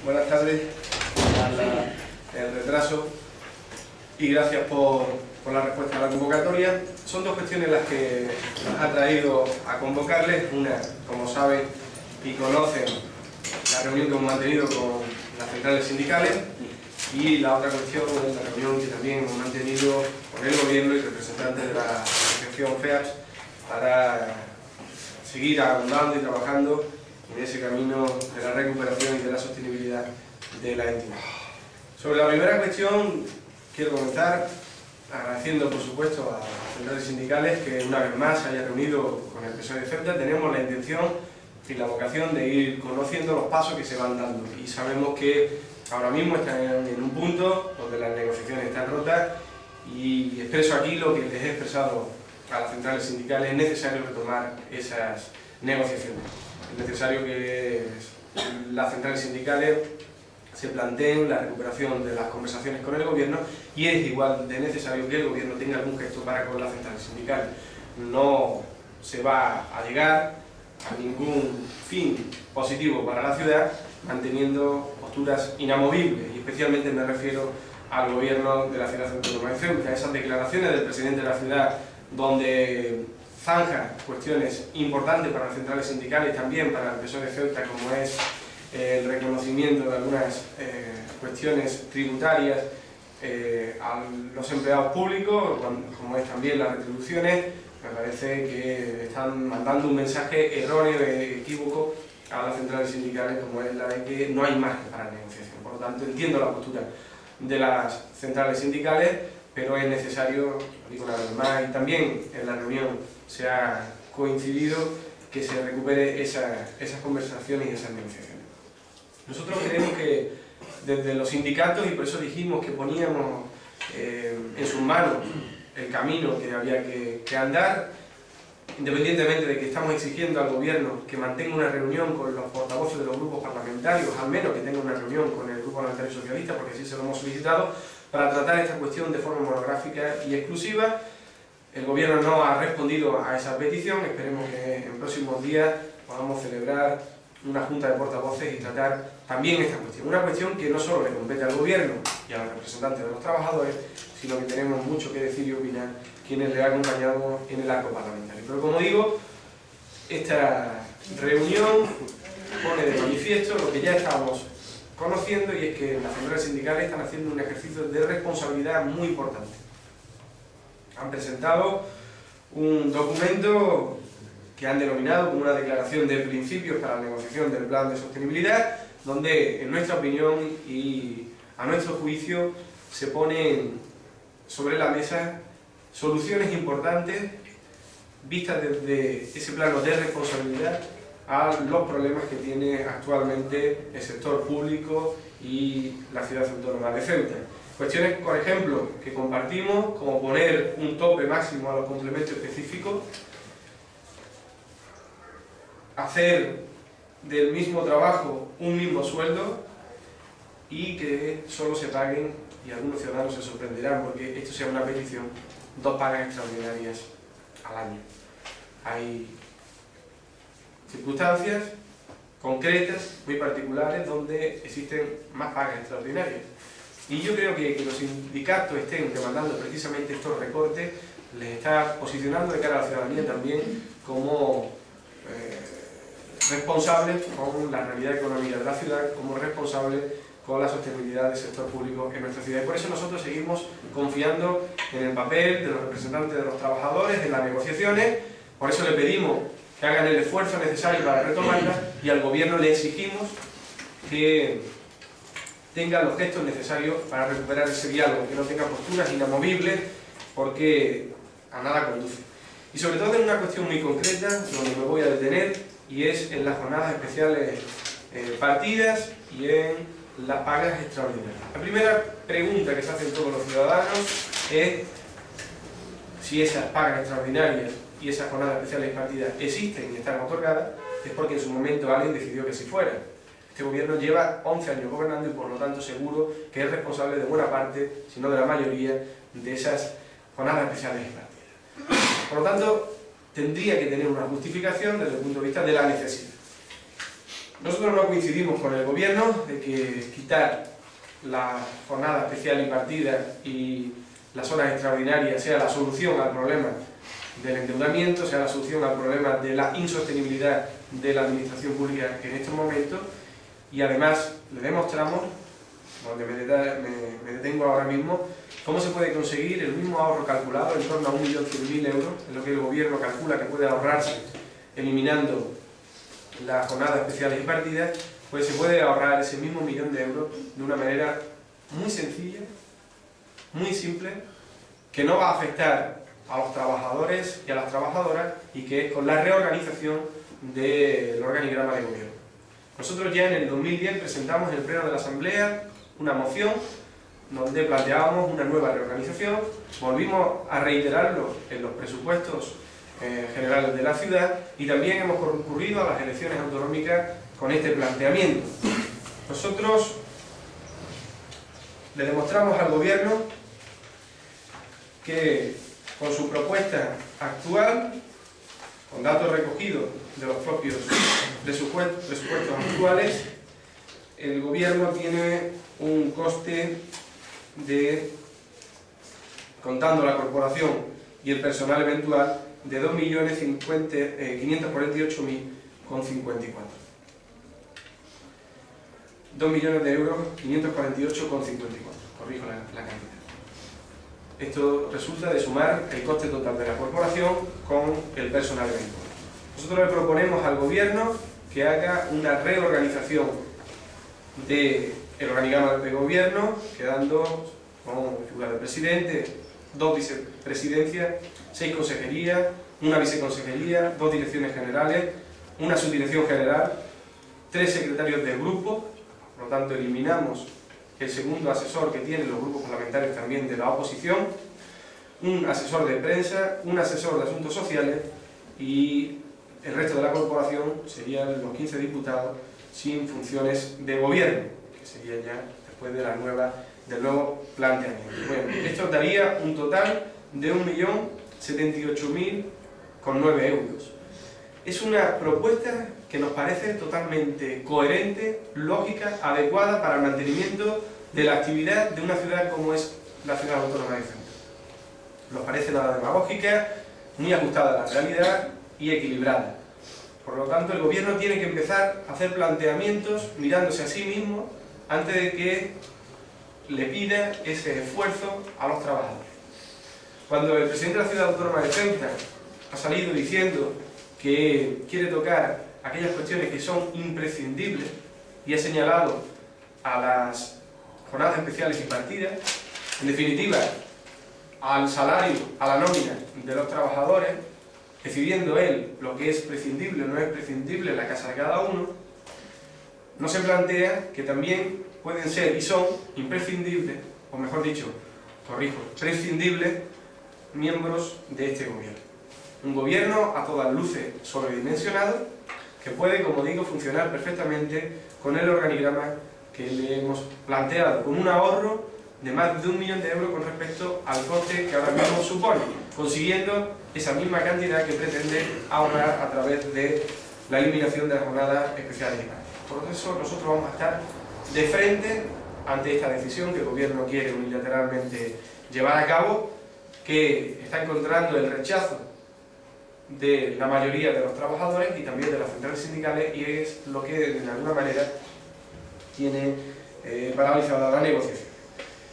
Buenas tardes, el retraso y gracias por la respuesta a la convocatoria. Son dos cuestiones las que nos ha traído a convocarles. Una, como saben y conocen, la reunión que hemos mantenido con las centrales sindicales, y la otra cuestión es la reunión que también hemos mantenido con el Gobierno y representantes de la asociación FEAPS para seguir ahondando y trabajando en ese camino de la recuperación y de la sostenibilidad de la entidad. Sobre la primera cuestión, quiero comenzar agradeciendo, por supuesto, a las centrales sindicales que una vez más se haya reunido con el PSOE de Ceuta. Tenemos la intención y la vocación de ir conociendo los pasos que se van dando, y sabemos que ahora mismo están en un punto donde las negociaciones están rotas, y expreso aquí lo que les he expresado a las centrales sindicales: es necesario retomar esas negociaciones. Es necesario que las centrales sindicales se planteen la recuperación de las conversaciones con el Gobierno, y es igual de necesario que el Gobierno tenga algún gesto para con las centrales sindicales. No se va a llegar a ningún fin positivo para la ciudad manteniendo posturas inamovibles, y especialmente me refiero al Gobierno de la Ciudad Autónoma de Ceuta. Esas declaraciones del presidente de la ciudad, donde zanja cuestiones importantes para las centrales sindicales y también para el PSOE de Ceuta, como es el reconocimiento de algunas cuestiones tributarias a los empleados públicos, como es también las retribuciones. Me parece que están mandando un mensaje erróneo e equívoco a las centrales sindicales, como es la de que no hay margen para la negociación. Por lo tanto, entiendo la postura de las centrales sindicales, pero es necesario, digo una vez más, y también en la reunión se ha coincidido, que se recupere esas conversaciones y esas negociaciones. Nosotros creemos que desde los sindicatos, y por eso dijimos que poníamos en sus manos el camino que había que andar, independientemente de que estamos exigiendo al Gobierno que mantenga una reunión con los portavoces de los grupos parlamentarios, al menos que tenga una reunión con el Grupo Parlamentario Socialista, porque así se lo hemos solicitado, para tratar esta cuestión de forma monográfica y exclusiva. El Gobierno no ha respondido a esa petición. Esperemos que en próximos días podamos celebrar una junta de portavoces y tratar también esta cuestión. Una cuestión que no solo le compete al Gobierno y a los representantes de los trabajadores, sino que tenemos mucho que decir y opinar quienes le han acompañado en el arco parlamentario. Pero como digo, esta reunión pone de manifiesto lo que ya estábamos conociendo, y es que las centrales sindicales están haciendo un ejercicio de responsabilidad muy importante. Han presentado un documento que han denominado como una declaración de principios para la negociación del plan de sostenibilidad, donde, en nuestra opinión y a nuestro juicio, se ponen sobre la mesa soluciones importantes vistas desde ese plano de responsabilidad a los problemas que tiene actualmente el sector público y la Ciudad Autónoma de Ceuta. Cuestiones, por ejemplo, que compartimos, como poner un tope máximo a los complementos específicos, hacer del mismo trabajo un mismo sueldo, y que solo se paguen, y algunos ciudadanos se sorprenderán porque esto sea una petición, 2 pagas extraordinarias al año. Hay circunstancias concretas, muy particulares, donde existen más pagas extraordinarias. Y yo creo que los sindicatos estén demandando precisamente estos recortes les está posicionando de cara a la ciudadanía también como responsables con la realidad económica de la ciudad, como responsables con la sostenibilidad del sector público en nuestra ciudad. Y por eso nosotros seguimos confiando en el papel de los representantes de los trabajadores, en las negociaciones. Por eso le pedimos que hagan el esfuerzo necesario para retomarlas, y al Gobierno le exigimos que tenga los gestos necesarios para recuperar ese diálogo, que no tenga posturas inamovibles, porque a nada conduce. Y sobre todo en una cuestión muy concreta, donde me voy a detener, y es en las jornadas especiales partidas y en las pagas extraordinarias. La primera pregunta que se hacen todos los ciudadanos es si esas pagas extraordinarias y esas jornadas especiales partidas existen y están otorgadas, es porque en su momento alguien decidió que así fuera. Este Gobierno lleva 11 años gobernando, y por lo tanto seguro que es responsable de buena parte, si no de la mayoría, de esas jornadas especiales partidas. Por lo tanto, tendría que tener una justificación desde el punto de vista de la necesidad. Nosotros no coincidimos con el Gobierno de que quitar la jornada especial impartida y las horas extraordinarias sea la solución al problema del endeudamiento, sea la solución al problema de la insostenibilidad de la administración pública en estos momentos, y además le demostramos, donde me detengo ahora mismo, cómo se puede conseguir el mismo ahorro calculado, en torno a 1.100.000 euros, en lo que el Gobierno calcula que puede ahorrarse eliminando las jornadas especiales impartidas, pues se puede ahorrar ese mismo 1.000.000 de euros de una manera muy sencilla, muy simple, que no va a afectar a los trabajadores y a las trabajadoras, y que es con la reorganización del organigrama de gobierno. Nosotros ya en el 2010 presentamos en el Pleno de la Asamblea una moción donde planteábamos una nueva reorganización, volvimos a reiterarlo en los presupuestos generales de la ciudad, y también hemos concurrido a las elecciones autonómicas con este planteamiento. Nosotros le demostramos al Gobierno que con su propuesta actual, con datos recogidos de los propios presupuestos actuales, el Gobierno tiene un coste de, contando la corporación y el personal eventual, de 2.548.054. 2 millones de euros 548,54, corrijo la cantidad. Esto resulta de sumar el coste total de la corporación con el personal eventual. Nosotros le proponemos al Gobierno que haga una reorganización del organigrama de Gobierno, quedando con figura de presidente, 2 vicepresidencias, 6 consejerías, una viceconsejería, 2 direcciones generales, una subdirección general, 3 secretarios de grupo. Por lo tanto, eliminamos el segundo asesor que tienen los grupos parlamentarios también de la oposición, un asesor de prensa, un asesor de asuntos sociales, y el resto de la corporación serían los 15 diputados sin funciones de gobierno, que sería ya después de del nuevo planteamiento. Bueno, esto daría un total de 1.078.009 euros. Es una propuesta que nos parece totalmente coherente, lógica, adecuada para el mantenimiento de la actividad de una ciudad como es la Ciudad Autónoma de Ceuta. Nos parece nada demagógica, muy ajustada a la realidad y equilibrada. Por lo tanto, el Gobierno tiene que empezar a hacer planteamientos mirándose a sí mismo antes de que le pida ese esfuerzo a los trabajadores. Cuando el presidente de la Ciudad Autónoma de Ceuta ha salido diciendo que quiere tocar aquellas cuestiones que son imprescindibles y ha señalado a las jornadas especiales impartidas, en definitiva, al salario, a la nómina de los trabajadores, decidiendo él lo que es prescindible o no es prescindible en la casa de cada uno, no se plantea que también pueden ser y son imprescindibles, o mejor dicho, corrijo, prescindibles miembros de este gobierno. Un gobierno a todas luces sobredimensionado, que puede, como digo, funcionar perfectamente con el organigrama que le hemos planteado, con un ahorro de más de 1 millón de euros con respecto al coste que ahora mismo supone, consiguiendo esa misma cantidad que pretende ahorrar a través de la eliminación de las jornadas especiales. Por eso nosotros vamos a estar de frente ante esta decisión que el Gobierno quiere unilateralmente llevar a cabo, que está encontrando el rechazo de la mayoría de los trabajadores y también de las centrales sindicales, y es lo que de alguna manera tiene paralizada la negociación.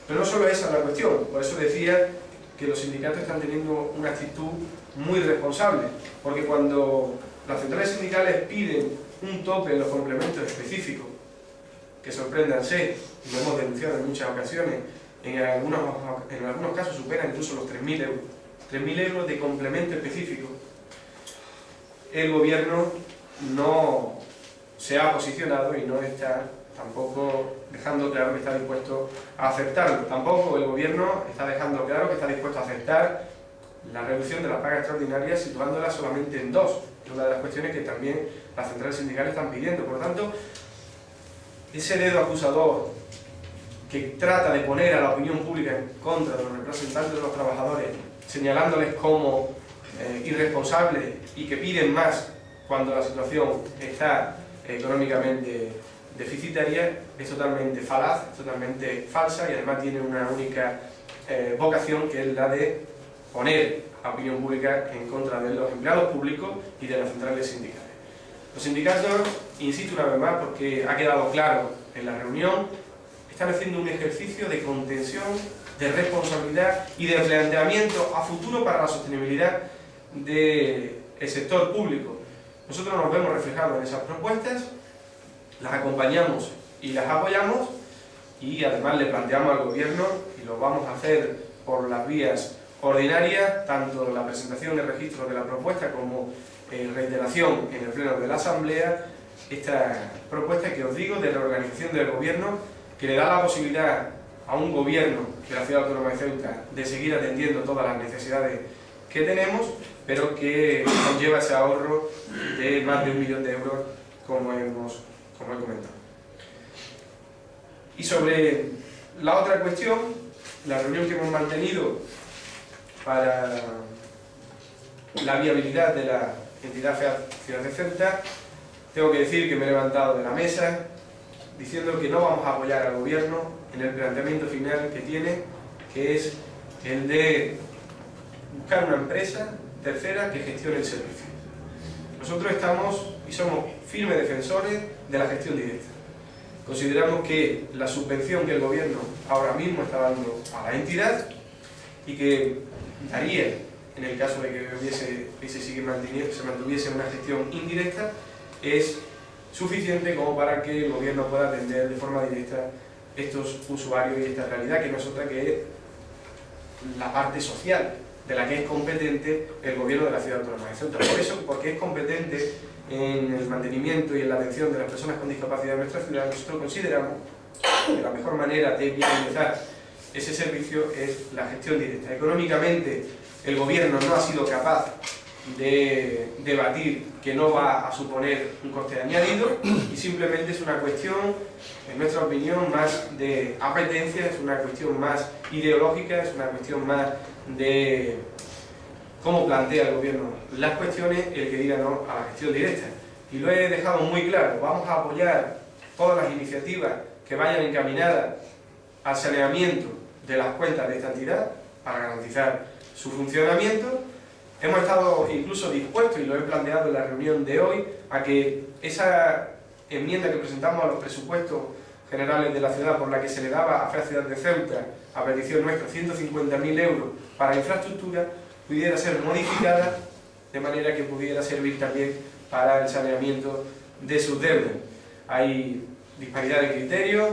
Pero no solo esa es la cuestión, por eso decía que los sindicatos están teniendo una actitud muy responsable, porque cuando las centrales sindicales piden un tope en los complementos específicos, que sorpréndanse, y lo hemos denunciado en muchas ocasiones, en algunos casos superan incluso los 3.000 euros. 3.000 euros de complemento específico. El Gobierno no se ha posicionado y no está tampoco dejando claro que está dispuesto a aceptarlo. Tampoco el Gobierno está dejando claro que está dispuesto a aceptar la reducción de las pagas extraordinarias, situándola solamente en 2. Es una de las cuestiones que también las centrales sindicales están pidiendo. Por lo tanto, ese dedo acusador que trata de poner a la opinión pública en contra de los representantes de los trabajadores, señalándoles como irresponsables y que piden más cuando la situación está económicamente deficitaria, es totalmente falaz, es totalmente falsa y además tiene una única vocación, que es la de poner a la opinión pública en contra de los empleados públicos y de las centrales sindicales. Los sindicatos, insisto una vez más porque ha quedado claro en la reunión, están haciendo un ejercicio de contención, de responsabilidad y de planteamiento a futuro para la sostenibilidad del sector público. Nosotros nos vemos reflejados en esas propuestas, las acompañamos y las apoyamos, y además le planteamos al Gobierno, y lo vamos a hacer por las vías ordinarias, tanto la presentación del registro de la propuesta como reiteración en el Pleno de la Asamblea, esta propuesta que os digo de reorganización del Gobierno, que le da la posibilidad a un Gobierno de la Ciudad Autónoma de Ceuta de seguir atendiendo todas las necesidades que tenemos, pero que conlleva ese ahorro de más de 1 millón de euros, como he comentado. Y sobre la otra cuestión, la reunión que hemos mantenido para la viabilidad de la entidad Ciudad de Ceuta, tengo que decir que me he levantado de la mesa diciendo que no vamos a apoyar al Gobierno en el planteamiento final que tiene, que es el de buscar una empresa tercera que gestione el servicio. Nosotros estamos y somos firmes defensores de la gestión directa. Consideramos que la subvención que el Gobierno ahora mismo está dando a la entidad, y que daría, en el caso de que se mantuviese una gestión indirecta, es suficiente como para que el Gobierno pueda atender de forma directa estos usuarios y esta realidad, que no es otra que la parte social de la que es competente el Gobierno de la Ciudad Autónoma de Ceuta. Por eso, porque es competente en el mantenimiento y en la atención de las personas con discapacidad en nuestra ciudad, nosotros consideramos que la mejor manera de viabilizar ese servicio es la gestión directa. Económicamente, el Gobierno no ha sido capaz de debatir que no va a suponer un coste añadido, y simplemente es una cuestión, en nuestra opinión, más de apetencia, es una cuestión más ideológica, es una cuestión más de cómo plantea el Gobierno las cuestiones, el que diga no a la gestión directa. Y lo he dejado muy claro: vamos a apoyar todas las iniciativas que vayan encaminadas al saneamiento de las cuentas de esta entidad para garantizar su funcionamiento. Hemos estado incluso dispuestos, y lo he planteado en la reunión de hoy, a que esa enmienda que presentamos a los presupuestos generales de la ciudad, por la que se le daba a FEA Ciudad de Ceuta, a petición nuestra, 150.000 euros para infraestructura, pudiera ser modificada de manera que pudiera servir también para el saneamiento de sus deudas. Hay disparidad de criterios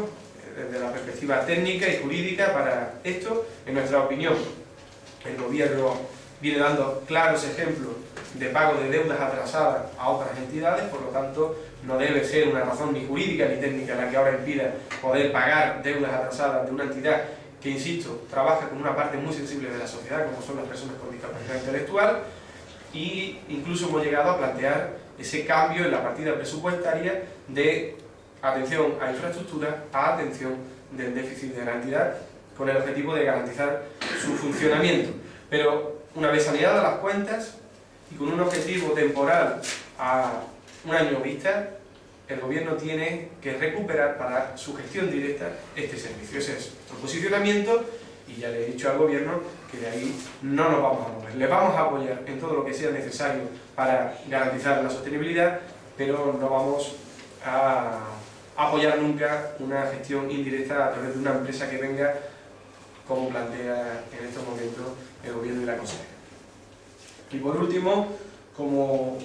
desde la perspectiva técnica y jurídica para esto. En nuestra opinión, el Gobierno viene dando claros ejemplos de pago de deudas atrasadas a otras entidades, por lo tanto no debe ser una razón ni jurídica ni técnica la que ahora impida poder pagar deudas atrasadas de una entidad que, insisto, trabaja con una parte muy sensible de la sociedad, como son las personas con discapacidad intelectual. Y incluso hemos llegado a plantear ese cambio en la partida presupuestaria de atención a infraestructura a atención del déficit de la entidad, con el objetivo de garantizar su funcionamiento. Pero una vez saneadas las cuentas y con un objetivo temporal a un año vista, el Gobierno tiene que recuperar para su gestión directa este servicio. Ese es nuestro posicionamiento, y ya le he dicho al Gobierno que de ahí no nos vamos a mover. Le vamos a apoyar en todo lo que sea necesario para garantizar la sostenibilidad, pero no vamos a apoyar nunca una gestión indirecta a través de una empresa que venga, como plantea en estos momentos el Gobierno y la Consejera. Y por último, como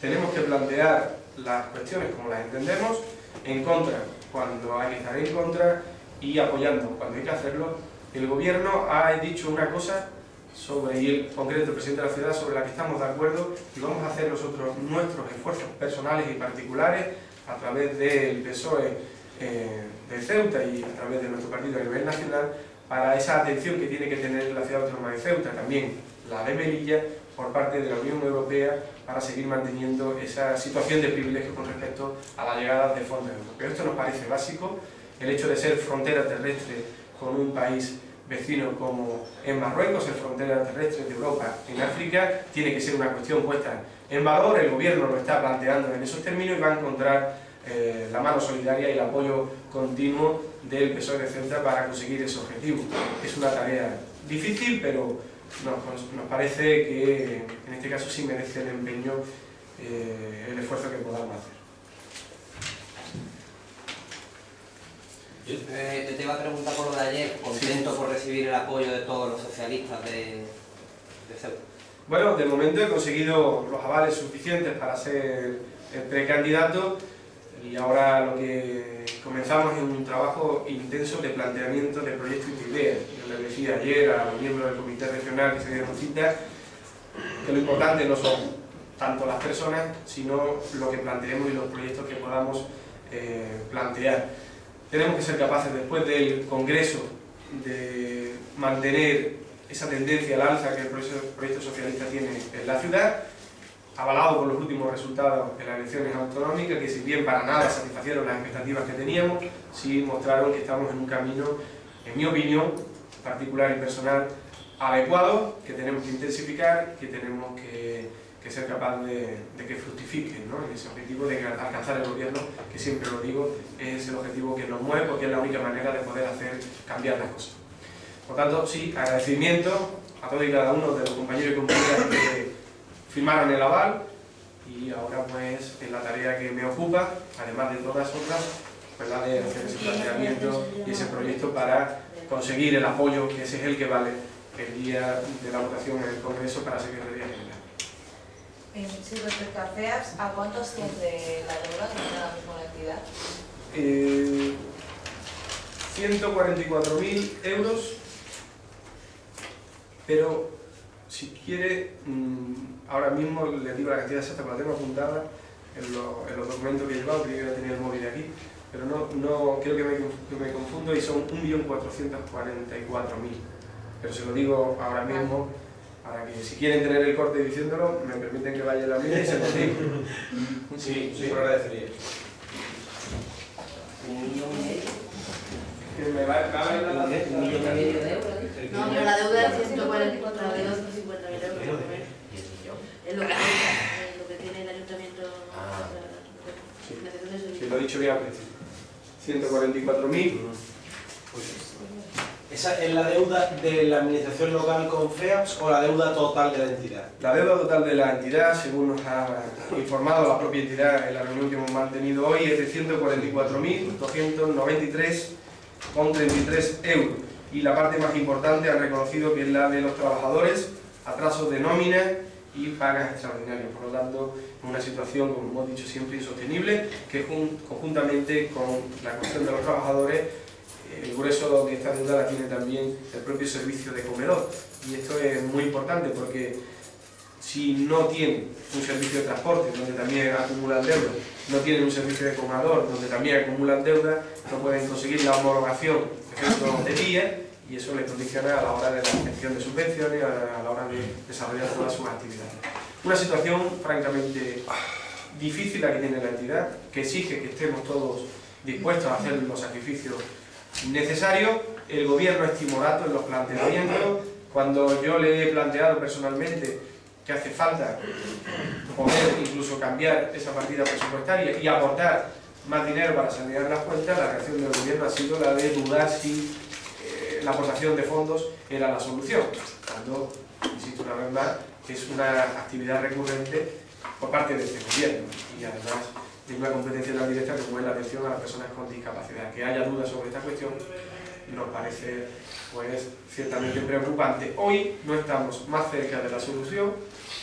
tenemos que plantear las cuestiones como las entendemos, en contra cuando hay que estar en contra y apoyando cuando hay que hacerlo, el Gobierno ha dicho una cosa sobre, y el concreto el presidente de la ciudad, sobre la que estamos de acuerdo, y vamos a hacer nosotros nuestros esfuerzos personales y particulares a través del PSOE de Ceuta y a través de nuestro partido a nivel nacional, para esa atención que tiene que tener la Ciudad Autónoma de Ceuta, también la de Melilla, por parte de la Unión Europea, para seguir manteniendo esa situación de privilegio con respecto a la llegada de fondos europeos. Esto nos parece básico, el hecho de ser frontera terrestre con un país vecinos como en Marruecos, en fronteras terrestres de Europa, en África, tiene que ser una cuestión puesta en valor. El gobierno lo está planteando en esos términos y va a encontrar la mano solidaria y el apoyo continuo del PSOE de Ceuta para conseguir ese objetivo. Es una tarea difícil, pero nos parece que en este caso sí merece el empeño, el esfuerzo que podamos hacer. Yo te iba a preguntar por lo de ayer, contento por recibir el apoyo de todos los socialistas de Ceuta. Bueno, de momento he conseguido los avales suficientes para ser el precandidato y ahora lo que comenzamos es un trabajo intenso de planteamiento de proyectos y de ideas. Yo les decía ayer a los miembros del comité regional que se dieron cita que lo importante no son tanto las personas, sino lo que planteemos y los proyectos que podamos plantear. Tenemos que ser capaces, después del Congreso, de mantener esa tendencia al alza que el proyecto socialista tiene en la ciudad, avalado por los últimos resultados en las elecciones autonómicas, que si bien para nada satisfacieron las expectativas que teníamos, sí mostraron que estamos en un camino, en mi opinión, particular y personal, adecuado, que tenemos que intensificar, que tenemos que ser capaz de que fructifique, ¿no? En ese objetivo de alcanzar el gobierno, que siempre lo digo, es el objetivo que nos mueve porque es la única manera de poder hacer cambiar las cosas. Por tanto, sí, agradecimiento a todos y cada uno de los compañeros y compañeras que firmaron el aval y ahora pues en la tarea que me ocupa, además de todas otras, pues la de hacer ese planteamiento y ese proyecto para conseguir el apoyo, que ese es el que vale el día de la votación en el Congreso para Secretaría General. Sí, respecto a FEAPS, ¿a cuánto asciende la deuda que tiene ahora mismo la entidad? 144.000 euros, pero si quiere, ahora mismo le digo la cantidad exacta, porque la tengo apuntada en los documentos que he llevado, creo que voy a tener el móvil aquí, pero no creo que me confundo y son 1.444.000, pero se lo digo ahora mismo, para que si quieren tener el corte diciéndolo, me permiten que vaya a la mía y se lo digo. Sí, sí, lo agradecería. 1,5 millones. Que me va a ver la 1,5 millones de euros. No, pero la deuda es 144, la deuda son 50.000 euros. Es lo que tiene el ayuntamiento. Sí, lo he dicho bien al principio. 144.000. ¿Esa es la deuda de la administración local con FEAPS o la deuda total de la entidad? La deuda total de la entidad, según nos ha informado la propia entidad en la reunión que hemos mantenido hoy, es de 144.293,33 euros. Y la parte más importante han reconocido que es la de los trabajadores, atrasos de nómina y pagas extraordinarias. Por lo tanto, en una situación, como hemos dicho siempre, insostenible, que conjuntamente con la cuestión de los trabajadores, el grueso de esta deuda la tiene también el propio servicio de comedor. Y esto es muy importante porque si no tiene un servicio de transporte donde también acumulan deuda, no tienen un servicio de comedor donde también acumulan deuda, no pueden conseguir la homologación de día y eso les condiciona a la hora de la obtención de subvenciones, a la hora de desarrollar todas sus actividades. Una situación francamente difícil la que tiene la entidad, que exige que estemos todos dispuestos a hacer los sacrificios necesarios. El gobierno es timorato en los planteamientos. Cuando yo le he planteado personalmente que hace falta poder incluso cambiar esa partida presupuestaria y aportar más dinero para sanear las cuentas, la reacción del gobierno ha sido la de dudar si la aportación de fondos era la solución, cuando, insisto una vez más, es una actividad recurrente por parte de este gobierno y además de una competencia tan directa como es la atención a las personas con discapacidad. Que haya dudas sobre esta cuestión nos parece pues ciertamente preocupante. Hoy no estamos más cerca de la solución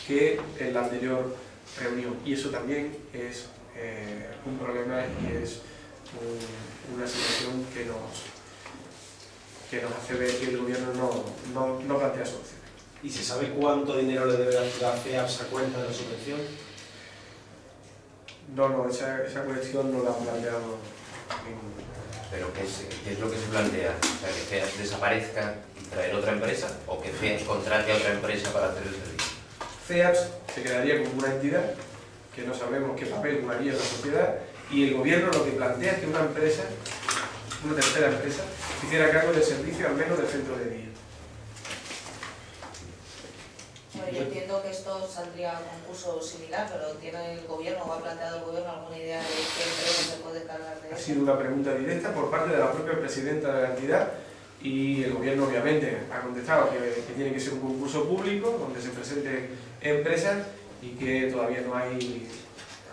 que en la anterior reunión y eso también es un problema y es una situación que nos hace ver que el gobierno no plantea soluciones. ¿Y se sabe cuánto dinero le debe la ciudad FEAPS a cuenta de la subvención? No, esa cuestión no la ha planteado ningún. ¿Pero qué es lo que se plantea? O sea, que FEAPS desaparezca y traer otra empresa, o que FEAPS contrate a otra empresa para hacer el servicio. FEAPS se quedaría como una entidad que no sabemos qué papel jugaría en la sociedad y el gobierno lo que plantea es que una empresa una tercera empresa, se hiciera cargo del servicio al menos del centro de día. Bueno, yo entiendo que esto saldría a un concurso similar, pero ¿tiene el gobierno o ha planteado el gobierno alguna idea de qué empresa se puede cargar de Ha eso? sido una pregunta directa por parte de la propia presidenta de la entidad y el gobierno obviamente ha contestado que tiene que ser un concurso público donde se presenten empresas y que todavía no hay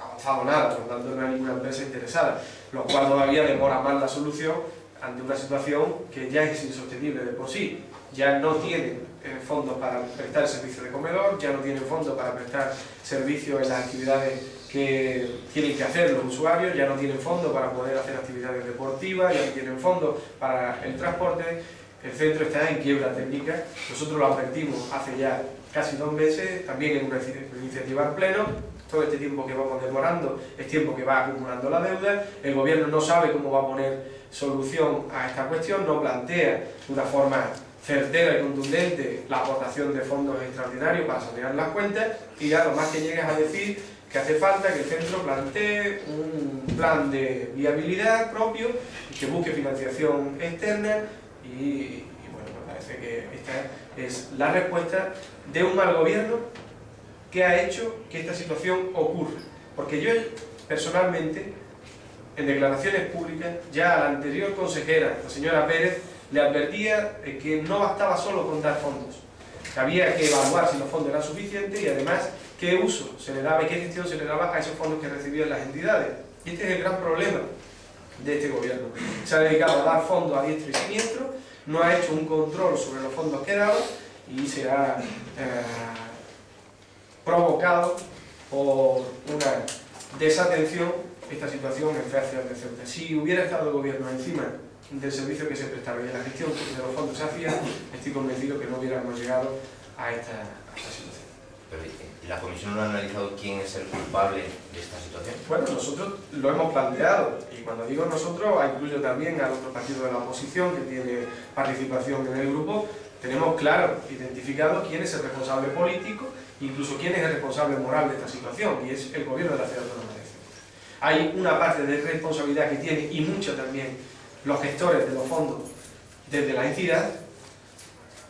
avanzado nada, por lo tanto no hay ninguna empresa interesada, lo cual todavía demora más la solución ante una situación que ya es insostenible de por sí. Ya no tienen fondos para prestar el servicio de comedor, ya no tienen fondos para prestar servicios en las actividades que tienen que hacer los usuarios, ya no tienen fondos para poder hacer actividades deportivas, ya no tienen fondos para el transporte. El centro está en quiebra técnica. Nosotros lo advertimos hace ya casi 2 meses, también en una iniciativa en pleno. Todo este tiempo que vamos demorando es tiempo que va acumulando la deuda. El gobierno no sabe cómo va a poner solución a esta cuestión, no plantea de una forma certera y contundente la aportación de fondos extraordinarios para sanear las cuentas, y ya lo más que llegas a decir que hace falta que el centro plantee un plan de viabilidad propio y que busque financiación externa y bueno, me parece que esta es la respuesta de un mal gobierno que ha hecho que esta situación ocurra. Porque yo personalmente, en declaraciones públicas, ya a la anterior consejera, la señora Pérez, le advertía que no bastaba solo con dar fondos, que había que evaluar si los fondos eran suficientes y además qué uso se le daba y qué gestión se le daba a esos fondos que recibían las entidades. Y este es el gran problema de este gobierno. Se ha dedicado a dar fondos a diestro y siniestro, no ha hecho un control sobre los fondos que daba y se ha provocado por una desatención esta situación en Feas de Ceuta. Si hubiera estado el gobierno encima del servicio que se prestaba y de la gestión de los fondos se hacía, estoy convencido que no hubiéramos llegado a esta situación. Pero ¿la comisión no ha analizado quién es el culpable de esta situación? Bueno, nosotros lo hemos planteado, y cuando digo nosotros, incluyo también a otros partidos de la oposición que tiene participación en el grupo. Tenemos claro, identificado quién es el responsable político, incluso quién es el responsable moral de esta situación, y es el gobierno de la ciudad autónoma de Ceuta. Hay una parte de responsabilidad que tiene, y mucha también, los gestores de los fondos desde la entidad,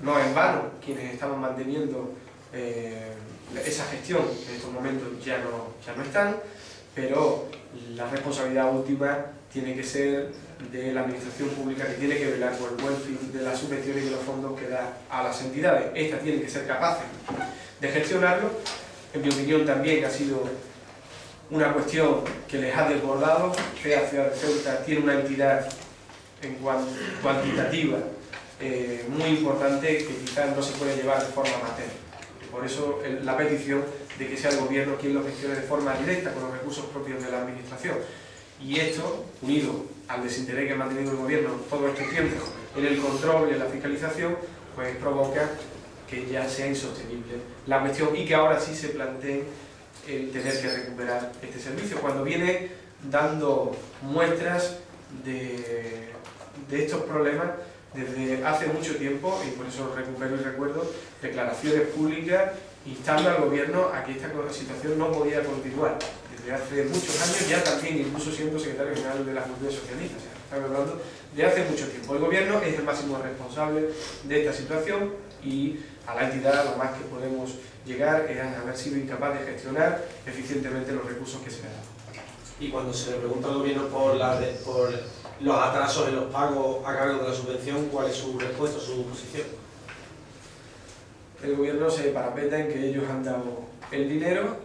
no en vano quienes estaban manteniendo esa gestión, que en estos momentos ya no están, pero la responsabilidad última tiene que ser de la administración pública, que tiene que velar por el buen fin de las subvenciones y de los fondos que da a las entidades. Estas tienen que ser capaces de gestionarlo. En mi opinión también ha sido una cuestión que les ha desbordado. Ciudad de Ceuta tiene una entidad en cuantitativa muy importante que quizás no se puede llevar de forma amateur. Por eso la petición de que sea el gobierno quien lo gestione de forma directa con los recursos propios de la administración. Y esto, unido al desinterés que ha mantenido el gobierno todo este tiempo en el control y en la fiscalización, pues provoca que ya sea insostenible la cuestión y que ahora sí se plantee el tener que recuperar este servicio, cuando viene dando muestras de estos problemas desde hace mucho tiempo, y por eso recupero y recuerdo declaraciones públicas instando al gobierno a que esta situación no podía continuar. Desde hace muchos años, ya también incluso siendo secretario general de la Juventud Socialista, o sea, estamos hablando de hace mucho tiempo. El gobierno es el máximo responsable de esta situación y a la entidad lo más que podemos llegar es a haber sido incapaz de gestionar eficientemente los recursos que se le han dado. Y cuando se le pregunta al gobierno por los atrasos en los pagos a cargo de la subvención, ¿cuál es su respuesta, su posición? El gobierno se parapeta en que ellos han dado el dinero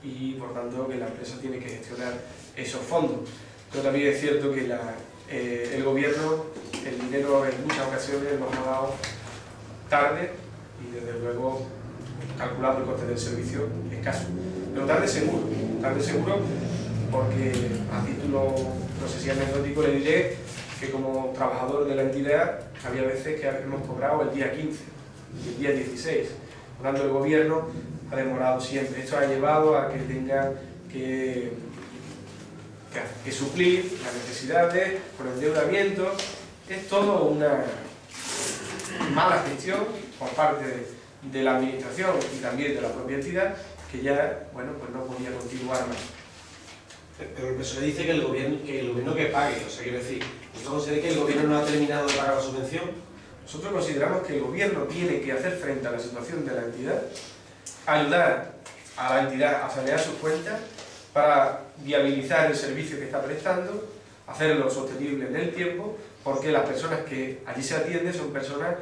y por tanto que la empresa tiene que gestionar esos fondos. Pero también es cierto que el gobierno el dinero en muchas ocasiones nos ha dado tarde y desde luego calculado el coste del servicio escaso. Pero tarde seguro porque a título, no sé si anecdótico, le diré que como trabajador de la entidad había veces que hemos cobrado el día 15 y el día 16. Por lo tanto, el gobierno ha demorado siempre. Esto ha llevado a que tenga que suplir las necesidades por endeudamiento. Es todo una mala gestión por parte de la administración y también de la propia entidad que ya, bueno, pues no podía continuar más. Pero el PSOE dice que el gobierno que pague, o sea, quiero decir, ¿usted considera que el gobierno no ha terminado de pagar la subvención? Nosotros consideramos que el gobierno tiene que hacer frente a la situación de la entidad, ayudar a la entidad a sanear sus cuentas para viabilizar el servicio que está prestando, hacerlo sostenible en el tiempo, porque las personas que allí se atienden son personas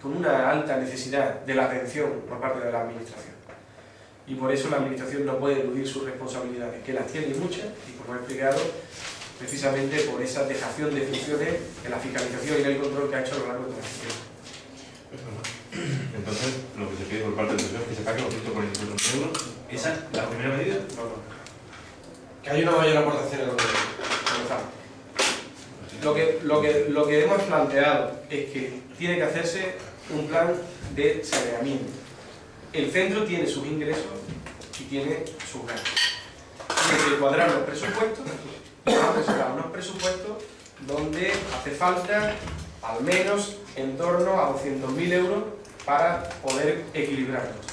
con una alta necesidad de la atención por parte de la administración. Y por eso la administración no puede eludir sus responsabilidades, que las tiene muchas, y como he explicado, precisamente por esa dejación de funciones en la fiscalización y en el control que ha hecho a lo largo de la gestión. Entonces, lo que se pide por parte del PSOE es que se paguen los 144.000 euros. ¿Esa es la primera medida? No. Que hay una mayor aportación en el gobierno. Lo que hemos planteado es que tiene que hacerse un plan de saneamiento. El centro tiene sus ingresos y tiene sus gastos. Tiene que cuadrar los presupuestos y vamos a presentar unos presupuestos donde hace falta al menos en torno a 200.000 euros para poder equilibrarlos.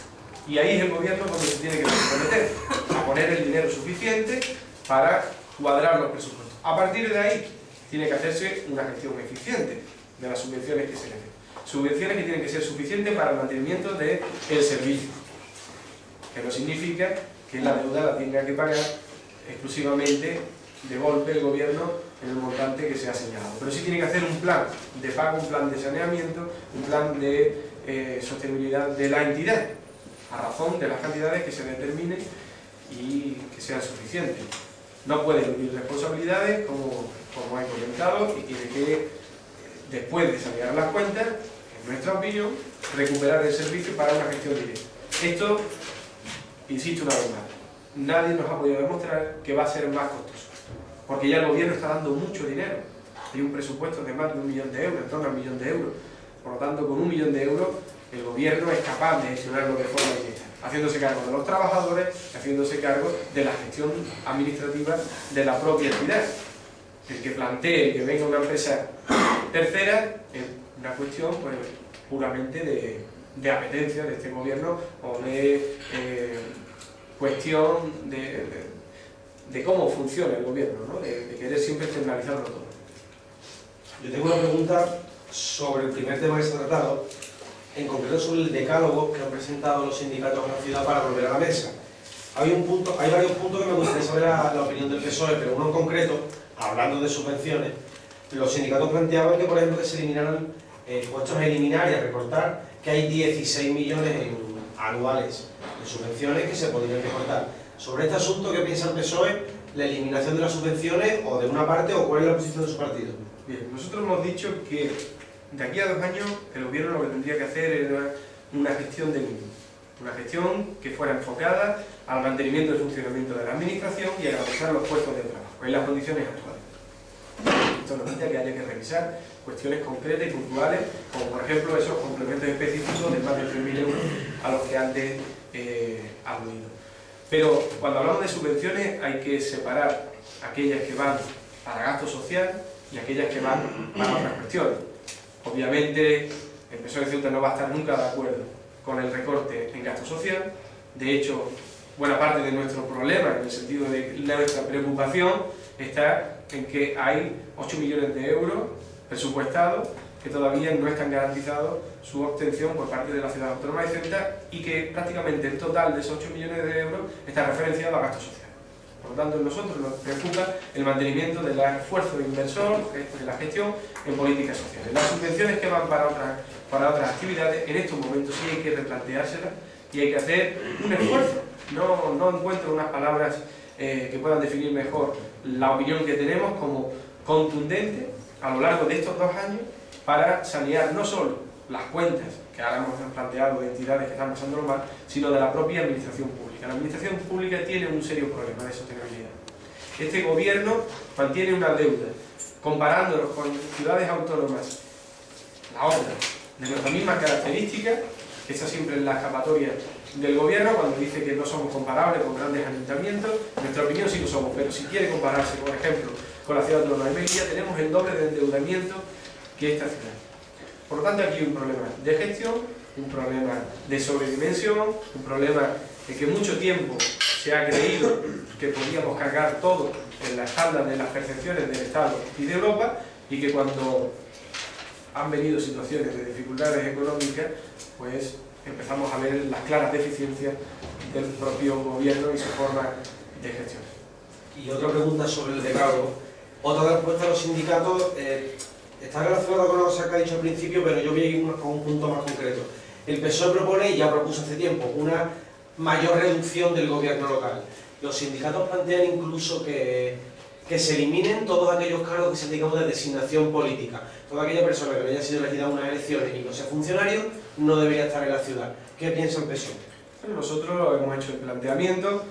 Y ahí es el gobierno donde se tiene que comprometer a poner el dinero suficiente para cuadrar los presupuestos. A partir de ahí tiene que hacerse una gestión eficiente de las subvenciones que se le den. Subvenciones que tienen que ser suficientes para el mantenimiento del servicio, que no significa que la deuda la tenga que pagar exclusivamente de golpe el gobierno en el montante que se ha señalado. Pero sí tiene que hacer un plan de pago, un plan de saneamiento, un plan de sostenibilidad de la entidad, a razón de las cantidades que se determinen y que sean suficientes. No puede eludir responsabilidades, como he comentado, y tiene que, después de sanear las cuentas, en nuestra opinión, recuperar el servicio para una gestión directa. Esto, insisto una vez más, nadie nos ha podido demostrar que va a ser más costoso, porque ya el gobierno está dando mucho dinero. Hay un presupuesto de más de 1 millón de euros, en torno a 1 millón de euros. Por lo tanto, con 1 millón de euros, el gobierno es capaz de gestionarlo de forma directa, haciéndose cargo de los trabajadores, haciéndose cargo de la gestión administrativa de la propia entidad. El que plantee que venga una empresa tercera es una cuestión pues, puramente de apetencia de este gobierno o de cuestión de cómo funciona el gobierno, ¿no? de querer siempre externalizarlo todo. Yo tengo una pregunta sobre el primer tema que se ha tratado, en concreto sobre el decálogo que han presentado los sindicatos en la ciudad para volver a la mesa. Hay varios puntos que me gustaría saber la opinión del PSOE, pero uno en concreto, hablando de subvenciones, los sindicatos planteaban que, por ejemplo, que se eliminaran puestos a eliminar y a recortar, que hay 16 millones anuales de subvenciones que se podrían recortar. Sobre este asunto, ¿qué piensa el PSOE? ¿La eliminación de las subvenciones o de una parte o cuál es la posición de su partido? Bien, nosotros hemos dicho que de aquí a 2 años el gobierno lo que tendría que hacer era una gestión de mínimo. Una gestión que fuera enfocada al mantenimiento del funcionamiento de la administración y a garantizar los puestos de trabajo en las condiciones actuales. Esto nos quita que haya que revisar cuestiones concretas y puntuales, como por ejemplo esos complementos específicos de más de 3.000 euros a los que antes han oído. Pero cuando hablamos de subvenciones hay que separar aquellas que van para gasto social y aquellas que van para otras cuestiones. Obviamente el PSOE de Ceuta no va a estar nunca de acuerdo con el recorte en gasto social. De hecho, buena parte de nuestro problema, en el sentido de nuestra preocupación, está en que hay 8 millones de euros presupuestados que todavía no están garantizados su obtención por parte de la Ciudad Autónoma de Ceuta y que prácticamente el total de esos 8 millones de euros está referenciado a gasto social. Por lo tanto, a nosotros nos preocupa el mantenimiento del esfuerzo inversor, de la gestión en políticas sociales. Las subvenciones que van para otras actividades, en estos momentos sí hay que replanteárselas y hay que hacer un esfuerzo. No encuentro unas palabras que puedan definir mejor la opinión que tenemos como contundente a lo largo de estos 2 años para sanear no solo las cuentas que ahora hemos planteado de entidades que están pasándolo mal, sino de la propia administración pública. La administración pública tiene un serio problema de sostenibilidad. Este gobierno mantiene una deuda, comparándonos con ciudades autónomas, la otra, de nuestras mismas características, que está siempre en la escapatoria del gobierno cuando dice que no somos comparables con grandes ayuntamientos. En nuestra opinión sí lo somos, pero si quiere compararse, por ejemplo, con la ciudad autónoma de Melilla, tenemos el doble de endeudamiento que esta ciudad. Por lo tanto, aquí hay un problema de gestión, un problema de sobredimensión, un problema de que mucho tiempo se ha creído que podíamos cargar todo en la espalda de las percepciones del Estado y de Europa, y que cuando han venido situaciones de dificultades económicas, pues empezamos a ver las claras deficiencias del propio gobierno y su forma de gestión. Y otra pregunta sobre el decálogo. Otra respuesta a los sindicatos está relacionada con lo que ha dicho al principio, pero yo voy a ir a un punto más concreto. El PSOE propone, y ya propuso hace tiempo, una mayor reducción del gobierno local. Los sindicatos plantean incluso que se eliminen todos aquellos cargos que se digamos de designación política. Toda aquella persona que no haya sido elegida en unas elecciones y no sea funcionario no debería estar en la ciudad. ¿Qué piensa el PSOE? Bueno, nosotros hemos hecho el planteamiento,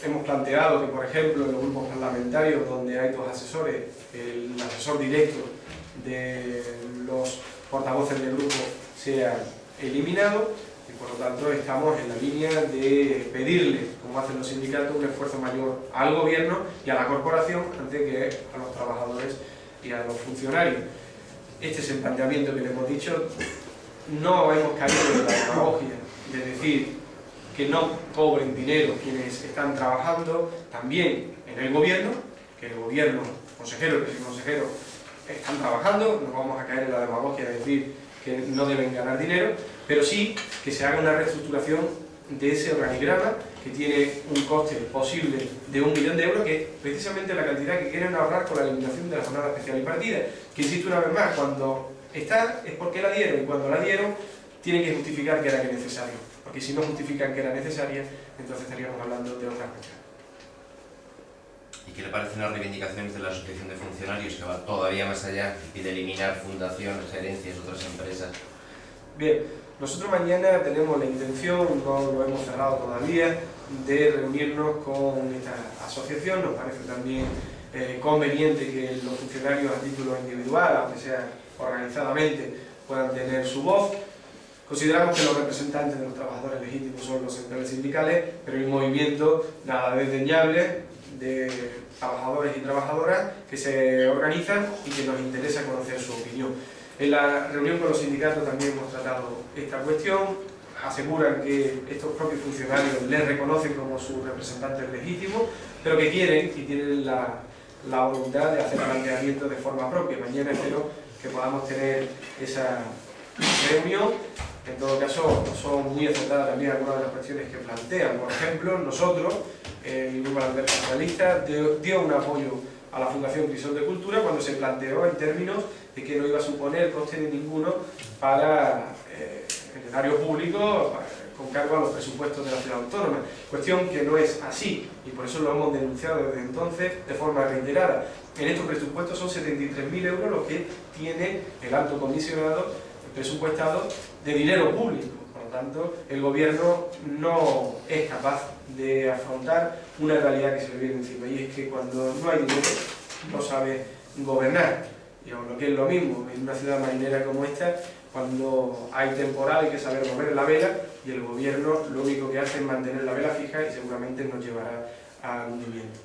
hemos planteado que, por ejemplo, en los grupos parlamentarios donde hay dos asesores, el asesor directo de los portavoces del grupo sea eliminado, y por lo tanto estamos en la línea de pedirle, como hacen los sindicatos, un esfuerzo mayor al gobierno y a la corporación antes que a los trabajadores y a los funcionarios. Este es el planteamiento que le hemos dicho. No hemos caído en la demagogia de decir que no cobren dinero quienes están trabajando también en el gobierno, que el gobierno, consejero y viceconsejero están trabajando. No vamos a caer en la demagogia de decir que no deben ganar dinero, pero sí que se haga una reestructuración de ese organigrama que tiene un coste posible de 1 millón de euros, que es precisamente la cantidad que quieren ahorrar con la eliminación de la jornada especial y partida, que insisto una vez más, cuando está es porque la dieron, y cuando la dieron tienen que justificar que era necesario, porque si no justifican que era necesaria, entonces estaríamos hablando de otra cuestión. ¿Y qué le parecen las reivindicaciones de la Asociación de Funcionarios, que va todavía más allá y pide eliminar fundaciones, gerencias, otras empresas? Bien, nosotros mañana tenemos la intención, no lo hemos cerrado todavía, de reunirnos con esta asociación. Nos parece también conveniente que los funcionarios a título individual, aunque sea organizadamente, puedan tener su voz. Consideramos que los representantes de los trabajadores legítimos son los centrales sindicales, pero hay un movimiento nada desdeñable de trabajadores y trabajadoras que se organizan y que nos interesa conocer su opinión. En la reunión con los sindicatos también hemos tratado esta cuestión. Aseguran que estos propios funcionarios les reconocen como sus representantes legítimos, pero que quieren y tienen la voluntad de hacer planteamientos de forma propia. Mañana espero que podamos tener esa reunión. En todo caso, son muy acertadas también algunas de las cuestiones que plantean. Por ejemplo, nosotros, el Grupo Socialista, dio un apoyo a la Fundación Crisol de Cultura cuando se planteó en términos de que no iba a suponer coste de ninguno para el erario público con cargo a los presupuestos de la ciudad autónoma. Cuestión que no es así, y por eso lo hemos denunciado desde entonces de forma reiterada. En estos presupuestos son 73.000 euros los que tiene el alto comisionado presupuestado de dinero público. Por lo tanto, el gobierno no es capaz de afrontar una realidad que se le viene encima, y es que cuando no hay dinero no sabe gobernar. Y lo que es lo mismo, en una ciudad marinera como esta, cuando hay temporal hay que saber mover la vela, y el gobierno lo único que hace es mantener la vela fija y seguramente nos llevará a hundimiento.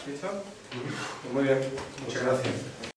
¿Listo? Muy bien, muchas gracias.